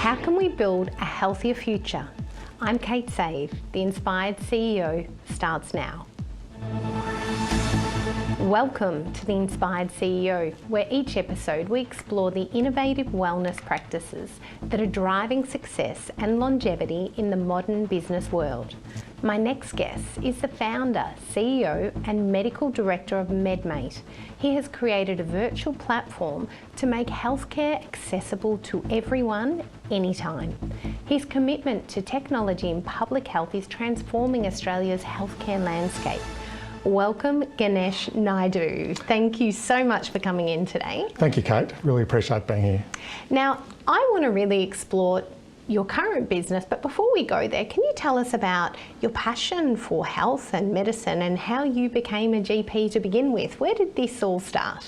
How can we build a healthier future? I'm Kate Save. The Inspired CEO starts now. Welcome to The Inspired CEO, where each episode we explore the innovative wellness practices that are driving success and longevity in the modern business world. My next guest is the founder, CEO and medical director of Medmate. He has created a virtual platform to make healthcare accessible to everyone, anytime. His commitment to technology in public health is transforming Australia's healthcare landscape. Welcome, Ganesh Naidoo. Thank you so much for coming in today. Thank you, Kate. Really appreciate being here. Now, I want to really explore your current business, but before we go there, can you tell us about your passion for health and medicine and how you became a GP to begin with? Where did this all start?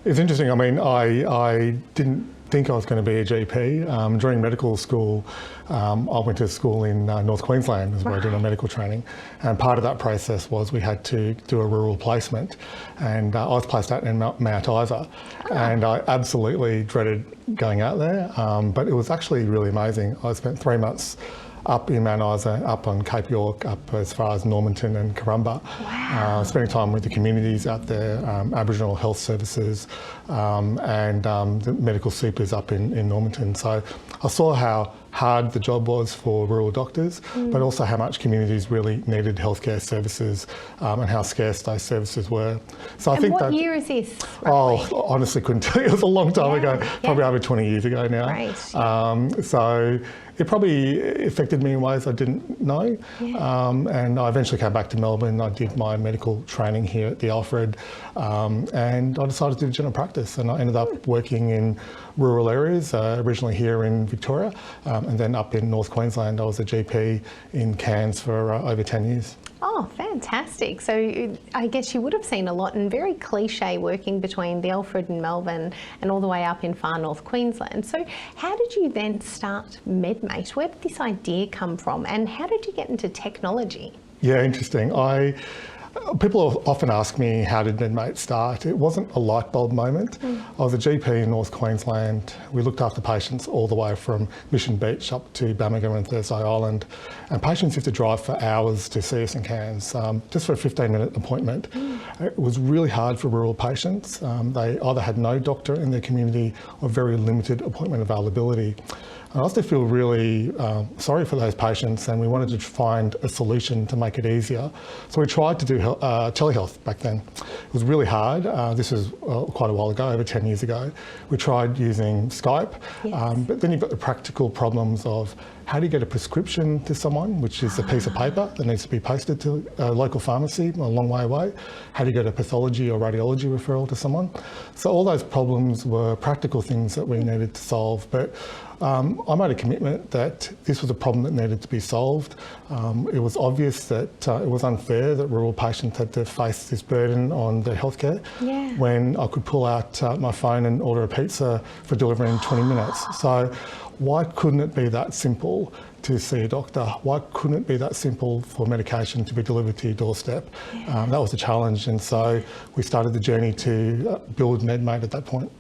It's interesting. I mean, I didn't think I was going to be a GP. During medical school, I went to school in North Queensland as well, doing a medical training. And part of that process was we had to do a rural placement. And I was placed out in Mount Isa. And I absolutely dreaded going out there. But it was actually really amazing. I spent 3 months up in Mount Isa, up on Cape York, up as far as Normanton and Corumba. Wow. Spending time with the communities out there, Aboriginal health services, and the medical supers up in Normanton. So I saw how hard the job was for rural doctors, but also how much communities really needed healthcare services and how scarce those services were. So I think what year is this? Oh, honestly couldn't tell you. It was a long time ago, probably over 20 years ago now. Right. So it probably affected me in ways I didn't know. And I eventually came back to Melbourne. I did my medical training here at the Alfred, and I decided to do general practice. And I ended up working in rural areas, originally here in Victoria, and then up in North Queensland. I was a GP in Cairns for over 10 years. Oh, fantastic. So I guess you would have seen a lot, and very cliche working between the Alfred and Melbourne and all the way up in far north Queensland. So how did you then start Medmate? Where did this idea come from, and how did you get into technology? Yeah, interesting. People often ask me, how did Medmate start? It wasn't a light bulb moment. I was a GP in North Queensland. We looked after patients all the way from Mission Beach up to Bamaga and Thursday Island. And patients used to drive for hours to see us in Cairns, just for a 15-minute appointment. It was really hard for rural patients. They either had no doctor in their community or very limited appointment availability. I also feel really sorry for those patients, and we wanted to find a solution to make it easier. So we tried to do telehealth back then. It was really hard. This was quite a while ago, over 10 years ago. We tried using Skype, but then you've got the practical problems of how do you get a prescription to someone, which is a piece of paper that needs to be posted to a local pharmacy a long way away? How do you get a pathology or radiology referral to someone? So all those problems were practical things that we needed to solve. But I made a commitment that this was a problem that needed to be solved. It was obvious that it was unfair that rural patients had to face this burden on their healthcare when I could pull out my phone and order a pizza for delivery in 20 minutes. So why couldn't it be that simple to see a doctor? Why couldn't it be that simple for medication to be delivered to your doorstep? That was the challenge, and so we started the journey to build Medmate at that point.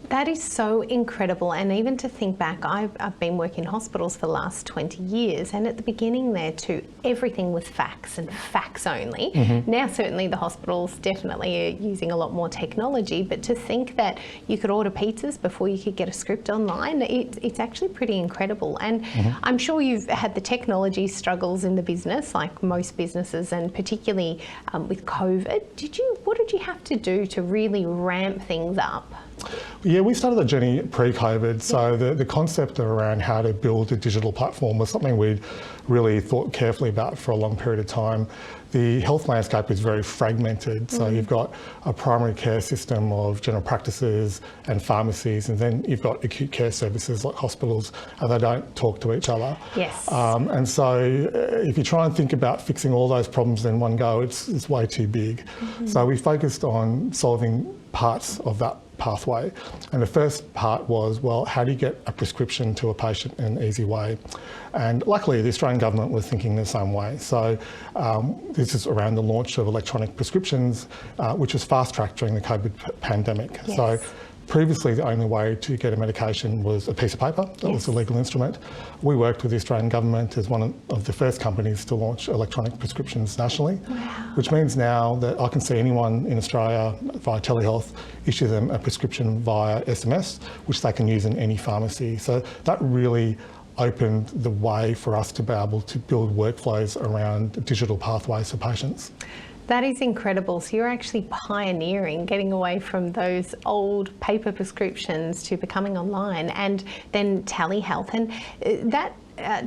That is so incredible, and even to think back, I've been working in hospitals for the last 20 years, and at the beginning there too, everything was fax and fax only. Now certainly the hospitals definitely are using a lot more technology, but to think that you could order pizzas before you could get a script online, it's actually pretty incredible. And I'm sure you've had the technology struggles in the business, like most businesses, and particularly with COVID. What did you have to do to really ramp things up? Yeah, we started the journey pre-COVID, so the concept around how to build a digital platform was something we'd really thought carefully about for a long period of time. The health landscape is very fragmented, so you've got a primary care system of general practices and pharmacies, and then you've got acute care services like hospitals, and they don't talk to each other. Yes. And so if you try and think about fixing all those problems in one go, it's way too big. So we focused on solving parts of that pathway. And the first part was, well, how do you get a prescription to a patient in an easy way? And luckily, the Australian government was thinking the same way. So this is around the launch of electronic prescriptions, which was fast-tracked during the COVID pandemic. Yes. So Previously, the only way to get a medication was a piece of paper. That was a legal instrument. We worked with the Australian government as one of the first companies to launch electronic prescriptions nationally, which means now that I can see anyone in Australia via telehealth, issue them a prescription via SMS, which they can use in any pharmacy. So that really opened the way for us to be able to build workflows around digital pathways for patients. That is incredible. So you're actually pioneering getting away from those old paper prescriptions to becoming online and then telehealth. And that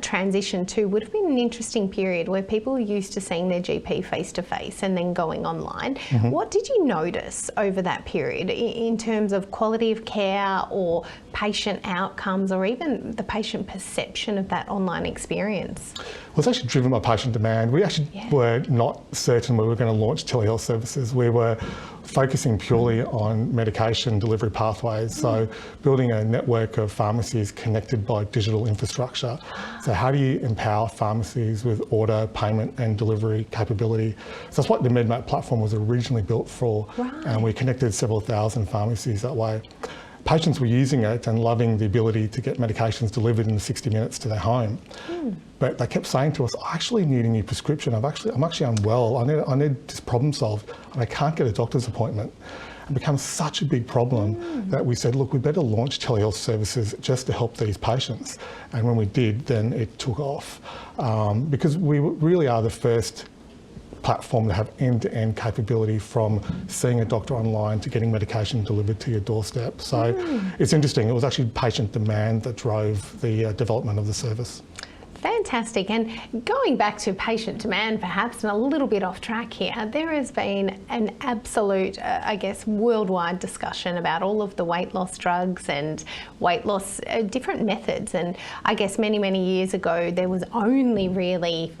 transition too would have been an interesting period where people were used to seeing their GP face to face and then going online. What did you notice over that period in terms of quality of care or patient outcomes or even the patient perception of that online experience? Well, it's actually driven by patient demand. We actually were not certain we were going to launch telehealth services. We were focusing purely on medication delivery pathways, so building a network of pharmacies connected by digital infrastructure. So how do you empower pharmacies with order, payment and delivery capability? So that's what the Medmate platform was originally built for, and we connected several thousand pharmacies that way. Patients were using it and loving the ability to get medications delivered in 60 minutes to their home. But they kept saying to us, I actually need a new prescription. I'm actually unwell. I need this problem solved and I can't get a doctor's appointment. It became such a big problem that we said, look, we better launch telehealth services just to help these patients. And when we did, then it took off because we really are the first platform to have end-to-end capability from seeing a doctor online to getting medication delivered to your doorstep. So it's interesting. It was actually patient demand that drove the development of the service. Fantastic. And going back to patient demand perhaps, and a little bit off track here, there has been an absolute, I guess, worldwide discussion about all of the weight loss drugs and weight loss, different methods. And I guess many, many years ago, there was only really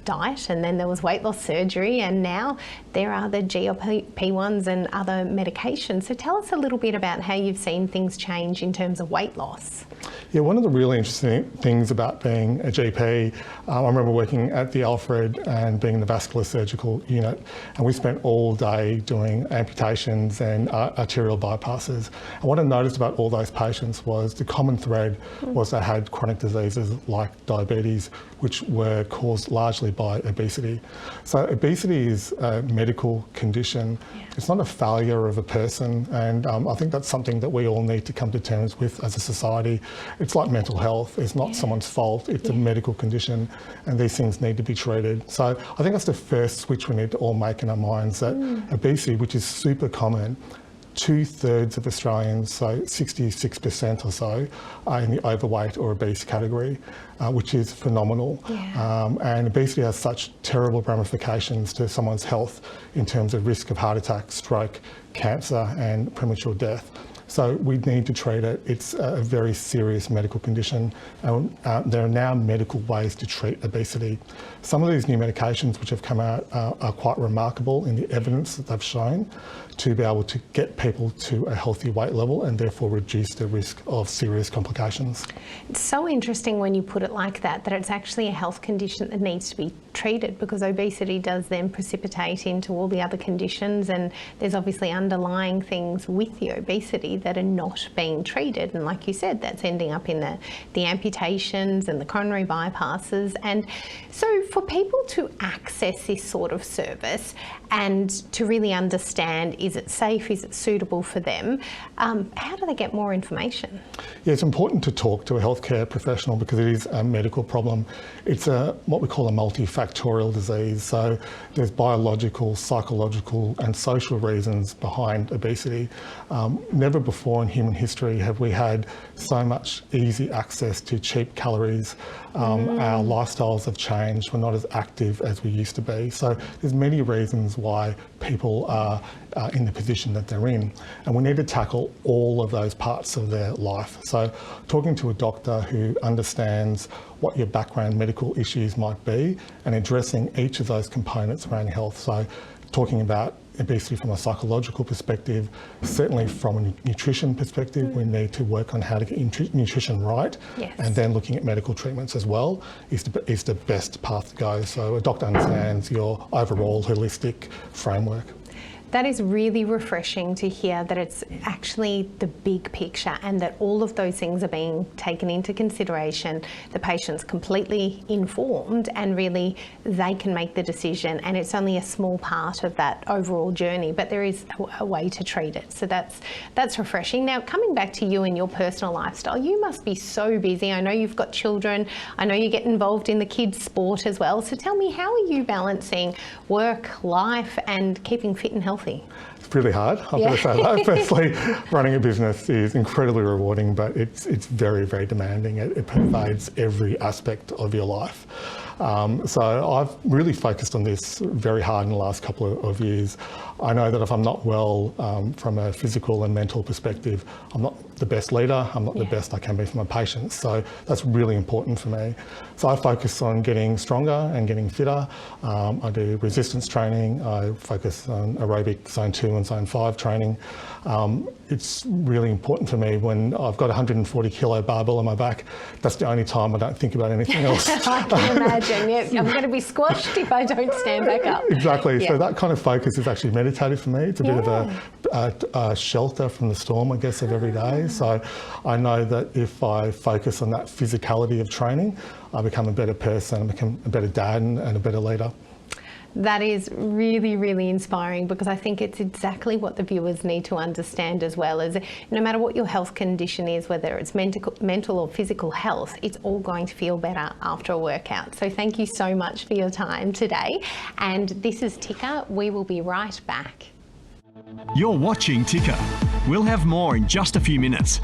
diet, and then there was weight loss surgery, and now there are the GLP-1s and other medications. So tell us a little bit about how you've seen things change in terms of weight loss. Yeah, one of the really interesting things about being a GP, I remember working at the Alfred and being in the vascular surgical unit, and we spent all day doing amputations and arterial bypasses. And what I noticed about all those patients was the common thread was they had chronic diseases like diabetes, which were caused largely by obesity. So obesity is a medical condition. It's not a failure of a person, and I think that's something that we all need to come to terms with as a society. It's like mental health. It's not someone's fault. It's a medical condition, and these things need to be treated. So I think that's the first switch we need to all make in our minds, that obesity, which is super common, 2/3 of Australians, so 66% or so, are in the overweight or obese category, which is phenomenal. And obesity has such terrible ramifications to someone's health in terms of risk of heart attack, stroke, cancer and premature death. So we need to treat it. It's a very serious medical condition. There are now medical ways to treat obesity. Some of these new medications which have come out are quite remarkable in the evidence that they've shown to be able to get people to a healthy weight level and therefore reduce the risk of serious complications. It's so interesting when you put it like that, that it's actually a health condition that needs to be treated, because obesity does then precipitate into all the other conditions, and there's obviously underlying things with the obesity that are not being treated, and like you said, that's ending up in the amputations and the coronary bypasses. And so for people to access this sort of service and to really understand, is it safe, is it suitable for them, how do they get more information? Yeah, it's important to talk to a healthcare professional because it is a medical problem. It's what we call a multifactorial disease. So there's biological, psychological and social reasons behind obesity. Never before in human history have we had so much easy access to cheap calories. Our lifestyles have changed. We're not as active as we used to be. So there's many reasons why people are in the position that they're in. And we need to tackle all of those parts of their life. So talking to a doctor who understands what your background medical issues might be and addressing each of those components around health. So talking about obesity from a psychological perspective, certainly from a nutrition perspective, we need to work on how to get nutrition right, and then looking at medical treatments as well is the best path to go. So a doctor understands your overall holistic framework. That is really refreshing to hear, that it's actually the big picture and that all of those things are being taken into consideration. The patient's completely informed and really they can make the decision, and it's only a small part of that overall journey, but there is a way to treat it. So that's refreshing. Now, coming back to you and your personal lifestyle, you must be so busy. I know you've got children. I know you get involved in the kids' sport as well. So tell me, how are you balancing work, life and keeping fit and healthy? It's really hard, I've got to say that. Firstly, running a business is incredibly rewarding, but it's very, very demanding. It pervades every aspect of your life. So I've really focused on this very hard in the last couple of years. I know that if I'm not well from a physical and mental perspective, I'm not the best leader, I'm not the best I can be for my patients. So that's really important for me. So I focus on getting stronger and getting fitter. I do resistance training. I focus on aerobic zone 2 and zone 5 training. It's really important for me when I've got a 140 kilo barbell on my back. That's the only time I don't think about anything else. I can imagine. Yep. I'm going to be squashed if I don't stand back up. Exactly. So that kind of focus is actually meditative for me. It's a bit of a shelter from the storm, I guess, of every day. So I know that if I focus on that physicality of training, I become a better person, I become a better dad and a better leader. That is really, really inspiring, because I think it's exactly what the viewers need to understand as well, is no matter what your health condition is, whether it's mental or physical health, it's all going to feel better after a workout. So thank you so much for your time today. And this is Ticker. We will be right back. You're watching Ticker. We'll have more in just a few minutes.